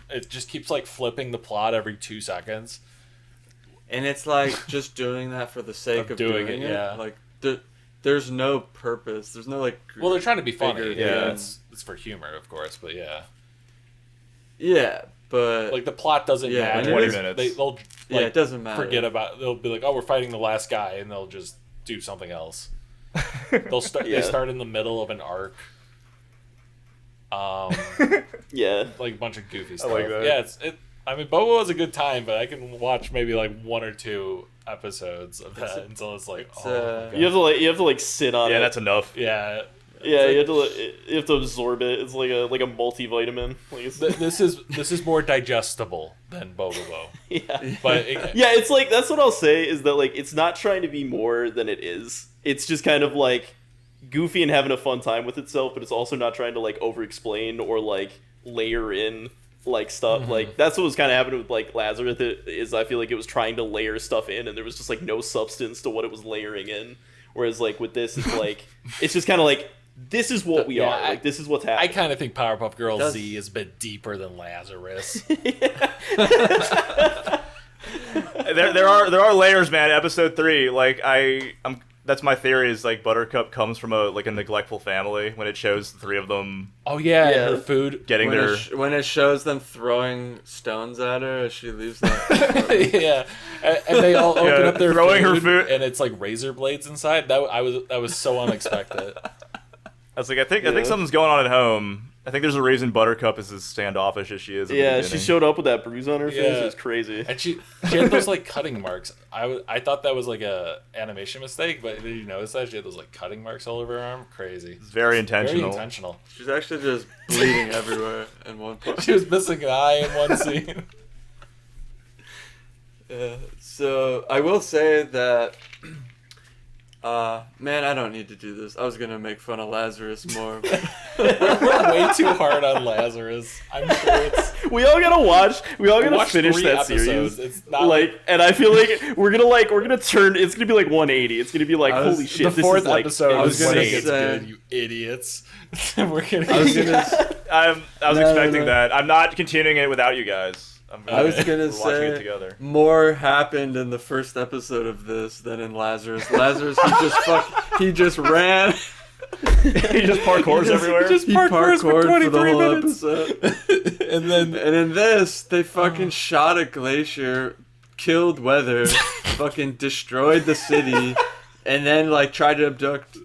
it just keeps like flipping the plot every 2 seconds. And it's like just doing that for the sake of doing it. yeah. Like there's no purpose. There's no like. Well, they're trying to be funny. Bigger Yeah, than- it's for humor, of course, but yeah. Yeah, but Like the plot doesn't Yeah, matter. 20 minutes. They'll like, yeah, it doesn't matter. forget about. They'll be like, "Oh, we're fighting the last guy," and they'll just do something else. They'll start. Yeah. They start in the middle of an arc. Yeah. Like a bunch of goofy stuff. like that. Yeah, I mean, Bobo was a good time, but I can watch maybe like 1 or 2 episodes of that until it's like, it's, oh, my God. You have to like sit on Yeah, it. that's enough. Yeah, Yeah, you have to absorb it. It's like a multivitamin. Like This is more digestible than Bobobo. yeah, But yeah. It's like that's what I'll say is that like it's not trying to be more than it is. It's just kind of like goofy and having a fun time with itself, but it's also not trying to like over-explain or like layer in like stuff. Mm-hmm. Like that's what was kind of happening with like Lazarus. Is I feel like it was trying to layer stuff in, and there was just like no substance to what it was layering in. Whereas like with this, it's like it's just kind of like this is what we are. Like this is what's happening. I kind of think Powerpuff Girls Z is a bit deeper than Lazarus. There are layers, man. Episode 3, like I'm that's my theory is like Buttercup comes from a neglectful family when it shows the 3 of them Oh yeah, her food. getting when their when it shows them throwing stones at her as she leaves that. Yeah, and they all open up their throwing her food. and it's like razor blades inside. That was so unexpected. I was like, I think something's going on at home. I think there's a reason Buttercup is as standoffish as she is. At the Yeah, she beginning. showed up with that bruise on her face. Yeah. It was crazy. And she had those like cutting marks. I thought that was like a animation mistake, but did you notice that she had those like cutting marks all over her arm? Crazy. It's very intentional. Very intentional. She's actually just bleeding everywhere in one part. She was missing an eye in one scene. Yeah. So I will say that, man, I don't need to do this. I was gonna make fun of Lazarus more. We're way too hard on Lazarus. I'm sure it's. We all gotta Watch finish 3 that episodes. series. It's not Like, and I feel like we're gonna turn. It's gonna be like 180. It's gonna be like, holy shit! the This 4th is like. episode. I was is gonna saying it's say- good, you idiots. We're gonna. I was gonna. I was No, expecting no. that. I'm not continuing it without you guys. I was we're gonna watching it say together. more happened in the first episode of this than in Lazarus. Lazarus, he just ran. He just parkours everywhere. just He parkours for parkoured for the 23 whole minutes. episode. and then And in this, they fucking shot a glacier, killed weather, fucking destroyed the city, and then like tried to abduct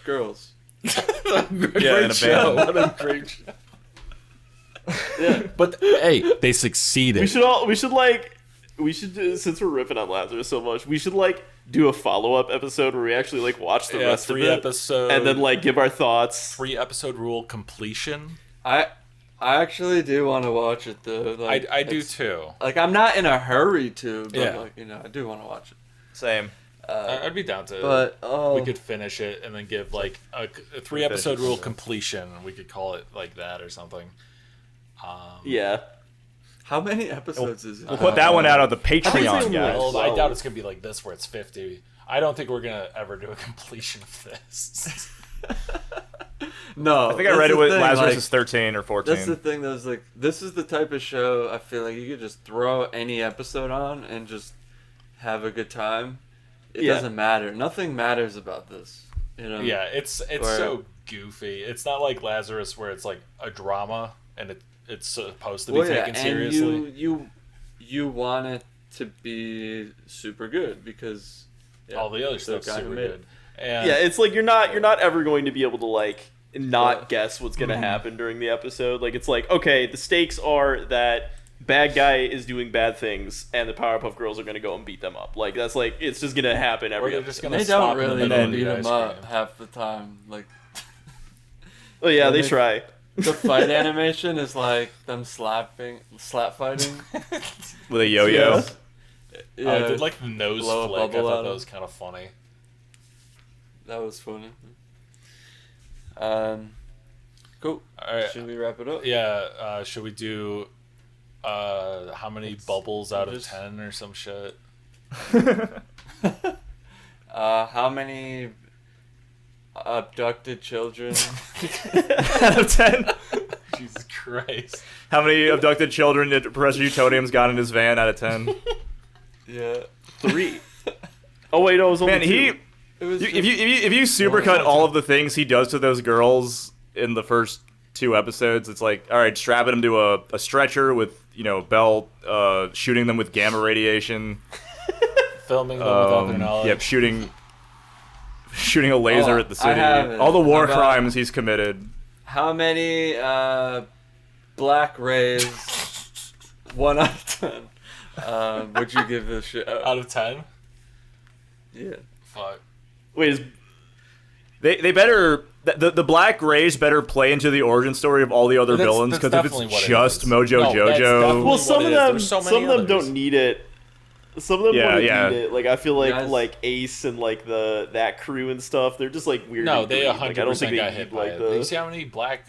girls. Yeah, in a show. van. What a great show. Yeah, but hey, they succeeded. We should since we're ripping on Lazarus so much, we should like do a follow-up episode where we actually like watch the rest of 3 it episode, and then like give our thoughts. 3 episode rule completion. I actually do want to watch it though. Like, I do it's- too. Like I'm not in a hurry to, but Yeah. like I do want to watch it. Same. I'd be down to. But we could finish it and then give like a 3 episode rule completion. We could call it like that or something. Yeah. how many episodes is it? We'll put that one out on the think Patreon, it's guys. Well, Wow. I doubt it's gonna be like this where it's 50. I don't think we're gonna ever do a completion of this. No, I think I read it with Lazarus is 13 or 14. That's the thing. That was like, this is the type of show I feel like you could just throw any episode on and just have a good time. It Yeah. doesn't matter. Nothing matters about this. You know. Yeah, it's Or- so goofy. It's not like Lazarus where it's like a drama and it's supposed to be Well, yeah, taken and seriously. you want it to be super good because All the other the stuff's guy who super made good. And Yeah, it's like you're not ever going to be able to like not guess what's gonna happen during the episode. Like it's like, okay, the stakes are that bad guy is doing bad things and the Powerpuff Girls are gonna go and beat them up. Like that's like it's just gonna happen or every they're episode. just gonna they stop don't in the really middle and beat eat him ice up cream. half the time. Like Oh yeah, they they- try. the fight animation is like them slap fighting. With a yo-yo. Yeah, I did like the nose blow a flick. I bubble thought out that of- was kind of funny. that was funny. Cool. All right. Should we wrap it up? Yeah, should we do how many bubbles out of just- 10 or some shit? How many abducted children? Out of 10. Jesus Christ. How many abducted children did Professor Utonium's got in his van out of 10? Yeah. 3. Oh wait, no, it was only Man, 2. he... It was If you supercut all of the things he does to those girls in the first 2 episodes, it's like, all right, strapping them to a stretcher with, belt, shooting them with gamma radiation, Filming them without their knowledge. yep, shooting a laser Oh, at the I city. have it. All the war About- crimes he's committed. How many black rays? 1 out of 10. Would you give this shit? Out of 10? Yeah. Fuck. Wait, is They better The Black Rays better play into the origin story of all the other villains, because if it's just Mojo Jojo, well, some of them, so some of them don't need it. Some of them wouldn't need it. Like I feel like Ace and like that crew and stuff, they're just like weird. No, they 100% like, I don't think got hit by it. You see how many black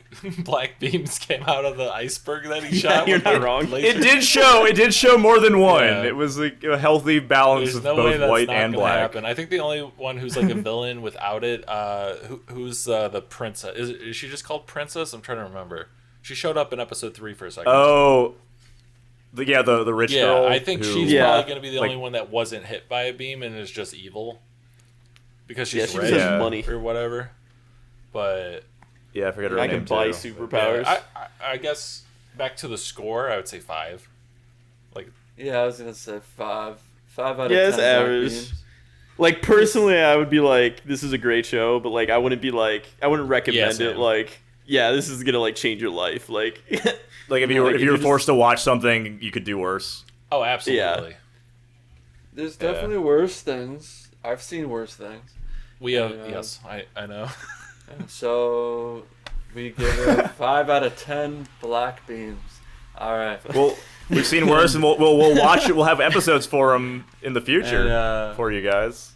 beams came out of the iceberg that he shot? You're not wrong. It did show more than one. Yeah. It was like a healthy balance of both white and black. Happen. I think the only one who's like a villain without it, who's the princess? Is she just called Princess? I'm trying to remember. She showed up in episode 3 for a second. Oh. The rich girl. I think she's probably going to be the only one that wasn't hit by a beam and is just evil. Because she's she rich has money or whatever. But yeah, I forget her name. I can buy superpowers. Yeah, I guess back to the score, I would say 5. Like, yeah, I was gonna say 5. 5 out of 10. Yeah, it's average. Like personally, I would be like, this is a great show, but like I wouldn't recommend it. Like, yeah, this is gonna like change your life. Like. Like if you were forced to watch something, you could do worse. Oh, absolutely. Yeah. There's definitely worse things. I've seen worse things. We have yes, I know. So we give it 5 out of 10 black beams. All right. Well, we've seen worse, and we'll watch it. We'll have episodes for them in the future for you guys.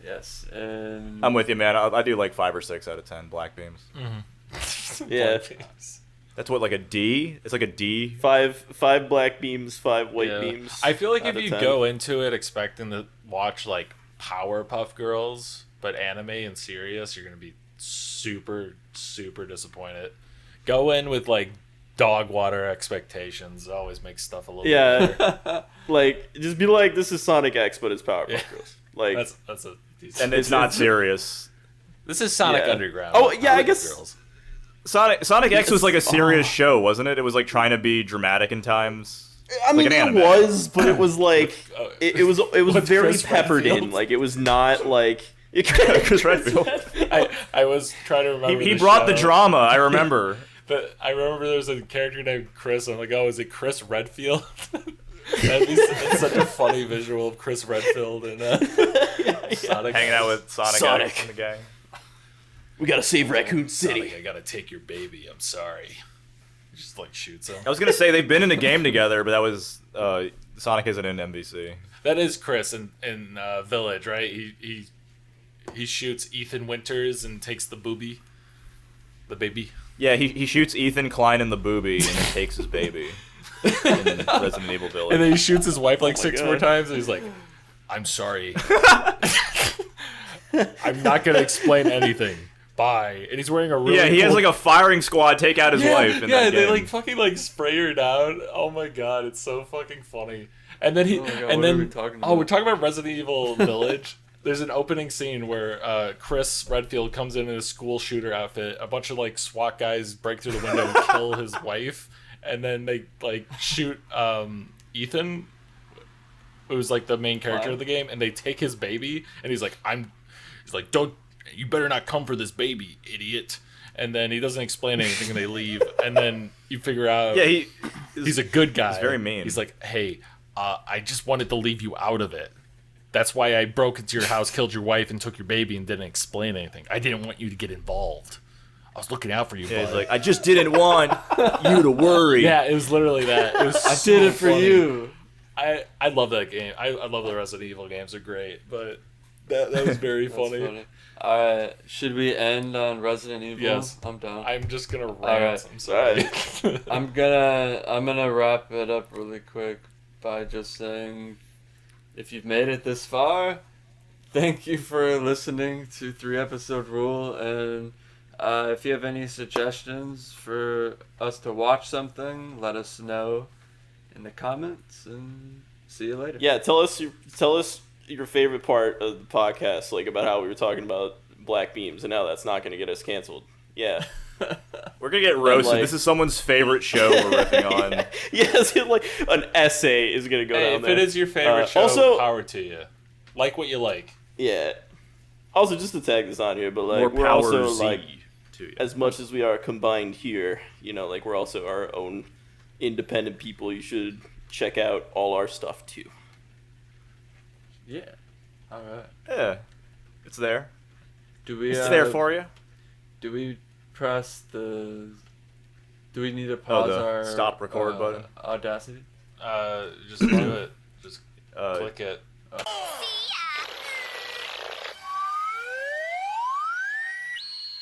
Yes, and I'm with you, man. I do like 5 or 6 out of 10 black beams. Mm-hmm. Yeah. That's what, like a D? It's like a D. 5 black beams, 5 white beams. I feel like if you 10. go into it expecting to watch like Powerpuff Girls, but anime and serious, you're gonna be super, super disappointed. Go in with like dog water expectations. It always makes stuff a little bit better. Like just be like, this is Sonic X, but it's Powerpuff Girls. Like that's a decent. And it's not serious. This is Sonic Underground. Oh yeah, I guess. Girls. Sonic X was like a serious show, wasn't it? It was like trying to be dramatic in times. I mean, like it was, but it was like it was very Chris peppered Redfield? in. Like it was not like Chris Redfield. I was trying to remember. He brought the drama. I remember. But I remember there was a character named Chris. I'm like, oh, is it Chris Redfield? It's such a funny visual of Chris Redfield and Sonic hanging out with Sonic and the gang. We gotta save Raccoon City. Sonic, I gotta take your baby. I'm sorry. He just like shoots him. I was gonna say they've been in a game together, but that was Sonic isn't in MVC. That is Chris in Village, right? He shoots Ethan Winters and takes the baby. Yeah, he shoots Ethan Klein in the boobie and then takes his baby in Resident Evil Village. And then he shoots his wife like 6 more times, and he's like, "I'm sorry. I'm not gonna explain anything. Bye." And he's wearing a really he has like a firing squad take out his wife. They like fucking like spray her down. Oh my god, it's so fucking funny. And then we're talking about Resident Evil Village. There's an opening scene where Chris Redfield comes in a school shooter outfit. A bunch of like SWAT guys break through the window and kill his wife, and then they like shoot Ethan, who's like the main character of the game, and they take his baby, and he's like, "Don't, you better not come for this baby, idiot." And then he doesn't explain anything, and they leave. And then you figure out, he's a good guy. He's very mean. He's like, "Hey, I just wanted to leave you out of it. That's why I broke into your house, killed your wife, and took your baby, and didn't explain anything. I didn't want you to get involved. I was looking out for you, bud." He's like, "I just didn't want you to worry." Yeah, it was literally that. It was I did it for you. I love that game. I love the Resident Evil games. They're great, but that was very funny. Alright, should we end on Resident Evil? Yes. I'm down. I'm just gonna rant. Alright. I'm sorry. I'm gonna wrap it up really quick by just saying, if you've made it this far, thank you for listening to 3-episode rule, and if you have any suggestions for us to watch something, let us know in the comments, and see you later. Yeah, tell us your favorite part of the podcast, like about how we were talking about black beams, and now that's not going to get us canceled. Yeah. We're gonna get roasted. This is someone's favorite show we're ripping on. Yes, like an essay is gonna go down there. If it is your favorite show, also, power to you. Like what you like. Yeah. Also, just to tag this on here, but like More we're power also Z like, to you. as much as we are combined here, you know, like we're also our own independent people. You should check out all our stuff too. Yeah. Alright. Yeah, it's there. Do we? It's there for you. do we press the? Do we need to pause our stop record button? Audacity? Just do it. Just click it. See